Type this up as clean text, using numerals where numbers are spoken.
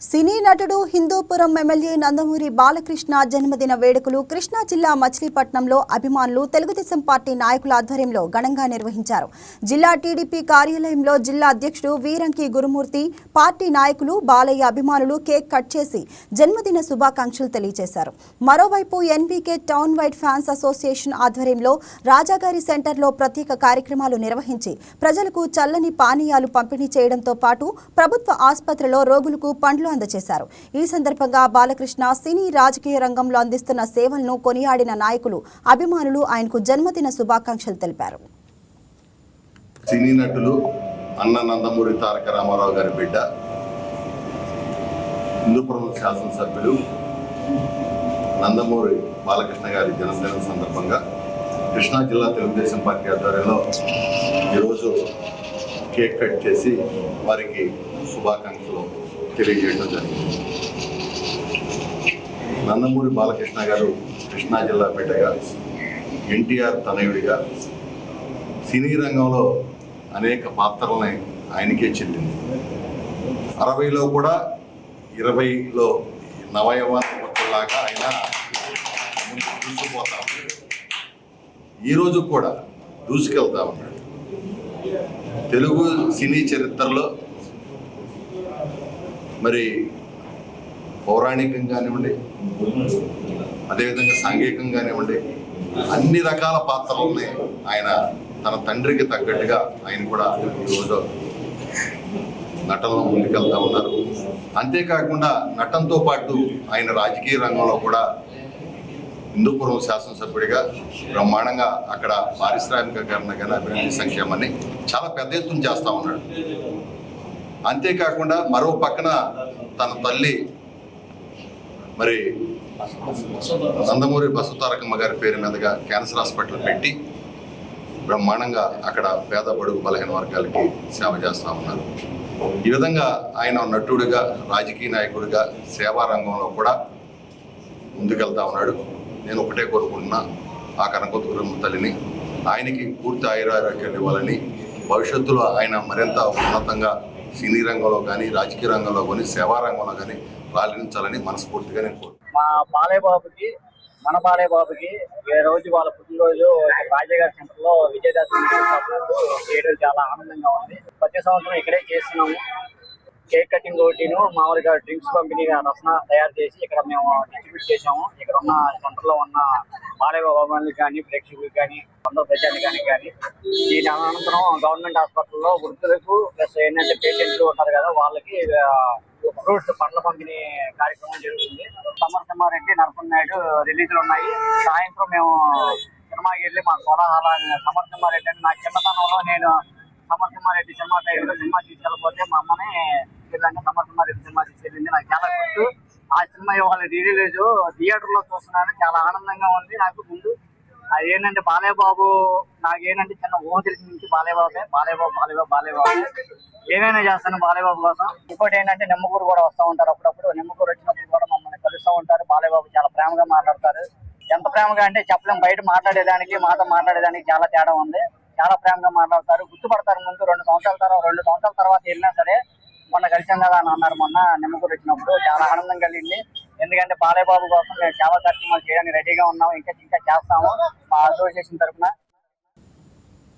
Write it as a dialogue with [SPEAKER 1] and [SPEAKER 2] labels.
[SPEAKER 1] సినీ నటుడు హిందూపురం ఎమ్మెల్యే నందమూరి బాలకృష్ణ జన్మదిన వేడుకలు కృష్ణా జిల్లా మచిలీపట్నంలో అభిమానులు తెలుగుదేశం పార్టీ నాయకుల ఆధ్వర్యంలో ఘనంగా నిర్వహించారు. జిల్లా టీడీపీ కార్యాలయంలో జిల్లా అధ్యక్షుడు వీరంకి గురుమూర్తి, పార్టీ నాయకులు, బాలయ్య అభిమానులు కేక్ కట్ చేసి జన్మదిన శుభాకాంక్షలు తెలియజేశారు. మరోవైపు NBK town wide fans association ఆధ్వర్యంలో రాజాగారి సెంటర్లో ప్రత్యేక కార్యక్రమాలు నిర్వహించి ప్రజలకు చల్లని పానీయాలు పంపిణీ చేయడంతో పాటు ప్రభుత్వ ఆసుపత్రిలో రోగులకు పండ్లు అందజేశారు. ఈ సందర్భంగా బాలకృష్ణ సినీ రాజకీయ రంగంలో అందిస్తున్న సేవలను కొనియాడిన నాయకులు, అభిమానులు ఆయనకు జన్మదిన శుభాకాంక్షలు తెలిపారు.
[SPEAKER 2] సినీ నటులు అన్న నందమూరి తారక రామారావు గారి బిడ్డ, హిందూపురం శాసనసభ్యులు నందమూరి బాలకృష్ణ గారి జన్మదినం సందర్భంగా కృష్ణా జిల్లా తెలుగుదేశం పార్టీ ఆధ్వర్యంలో ఈరోజు కేక్ కట్ చేసి వారికి శుభాకాంక్షలు తెలియజేయడం జరిగింది. నందమూరి బాలకృష్ణ గారు కృష్ణా జిల్లా బిడ్డగా, ఎన్టీఆర్ తనయుడిగా సినీ రంగంలో అనేక పాత్రలని ఆయనకే చెల్లింది. 60లో కూడా 20లో నవయవలాగా ఆయన దూసుకుపోతా ఉన్నాడు. ఈరోజు కూడా దూసుకెళ్తా ఉన్నాడు. తెలుగు సినీ చరిత్రలో మరి పౌరాణికంగా కానివ్వండి, అదేవిధంగా సాంఘికంగా కానివ్వండి, అన్ని రకాల పాత్రలని ఆయన తన తండ్రికి తగ్గట్టుగా ఆయన కూడా ఈరోజు నటనలో ముందుకెళ్తా ఉన్నారు. అంతేకాకుండా నటనతో పాటు ఆయన రాజకీయ రంగంలో కూడా హిందూపురం శాసనసభ్యుడిగా బ్రహ్మాండంగా అక్కడ పారిశ్రామికీకరణ కానీ అభివృద్ధి సంక్షేమాన్ని చాలా పెద్ద ఎత్తున చేస్తూ ఉన్నాడు. అంతేకాకుండా మరో పక్కన తన తల్లి మరి నందమూరి బసవతారకమ్మ గారి పేరు మీదుగా క్యాన్సర్ హాస్పిటల్ పెట్టి బ్రహ్మాండంగా అక్కడ పేద బడుగు బలహీన వర్గాలకి సేవ చేస్తూ ఉన్నారు. ఈ విధంగా ఆయన నటుడిగా, రాజకీయ నాయకుడిగా, సేవా రంగంలో కూడా ముందుకెళ్తా ఉన్నాడు. నేను ఒకటే కోరుకుంటున్నా, ఆ కనకదుర్గమ్మ తల్లిని ఆయనకి పూర్తి ఆయురారోగ్యాలు ఇవ్వాలని, భవిష్యత్తులో ఆయన మరింత ఉన్నతంగా సినీ రంగంలో కానీ, రాజకీయ రంగంలో కానీ, సేవా రంగంలో కానీ రాలించాలని మనస్ఫూర్తిగా నేను కోరుకుంటున్నాను.
[SPEAKER 3] మా బాలయ్య బాబుకి, మన బాలయ్య బాబుకి ఈ రోజు వాళ్ళ పుట్టినరోజు రాజాగారి సెంటర్లో విజయదశమి చేయడం చాలా ఆనందంగా ఉంది. ప్రతి సంవత్సరం ఇక్కడే చేస్తున్నాము. కేక్ కటింగ్ ఒకటిను మామూలుగా డ్రింక్స్ పంపిణీ రసన తయారు చేసి ఇక్కడ మేము డిస్ట్రిబ్యూట్ చేసాము. ఇక్కడ ఉన్న సెంటర్లో ఉన్న బాలయ్య బాబు అభిమానులకు కానీ, ప్రేక్షకులకు కానీ, అందరూ ప్రజానికానికి కానీ. దీని అనంతరం గవర్నమెంట్ హాస్పిటల్లో వృద్ధులకు ప్లస్ ఏంటంటే పేషెంట్లు ఉంటారు కదా, వాళ్ళకి ఫ్రూట్స్ పండ్ల పంపిణీ కార్యక్రమం జరుగుతుంది. సమరసింహారెడ్డి, నరసింహారెడ్డి రిలీజులు ఉన్నాయి. సాయంత్రం మేము సినిమాకి వెళ్ళి మా కోలాహల సమరసింహారెడ్డి అని నా చిన్నతనంలో నేను సమరసింహారెడ్డి సినిమా టైంలో సినిమా తీసుకెళ్ళిపోతే మా అమ్మని సమరసింహారెడ్డి సినిమా తీసుకెళ్ళింది. నాకు చాలా గుర్తు. ఆ సినిమా ఇవాళ రిలీజ్ థియేటర్ లో చూస్తున్నాను, చాలా ఆనందంగా ఉంది నాకు. ముందు అది ఏంటంటే బాలయ్య బాబు నాకేంటంటే చిన్న ఊహ తెలిసి నుంచి బాలయ్య బాబు ఏమైనా చేస్తాను బాలయ్య బాబు కోసం. ఇంకోటి ఏంటంటే నిమ్మకూరు కూడా వస్తూ ఉంటారు అప్పుడప్పుడు. నిమ్మకూరు వచ్చినప్పుడు కూడా మమ్మల్ని కలుస్తూ ఉంటారు. బాలయ్య బాబు చాలా ప్రేమగా మాట్లాడతారు. ఎంత ప్రేమగా అంటే చెప్పలేం. బయట మాట్లాడేదానికి మాతో మాట్లాడేదానికి చాలా తేడా ఉంది. చాలా ప్రేమగా మాట్లాడతారు, గుర్తుపడతారు. ముందు 2 సంవత్సరాల తర్వాత వెళ్ళినా సరే మొన్న కలిసాం కదా అని అన్నారు. మొన్న నిమ్మకూరు వచ్చినప్పుడు చాలా ఆనందం కలిగింది. ఎందుకంటే బాలయ్య బాబు కోసం మేము చాలా కార్యక్రమాలు చేయడానికి రెడీగా ఉన్నాము. ఇంకా చేస్తాము మా అసోసియేషన్ తరఫున.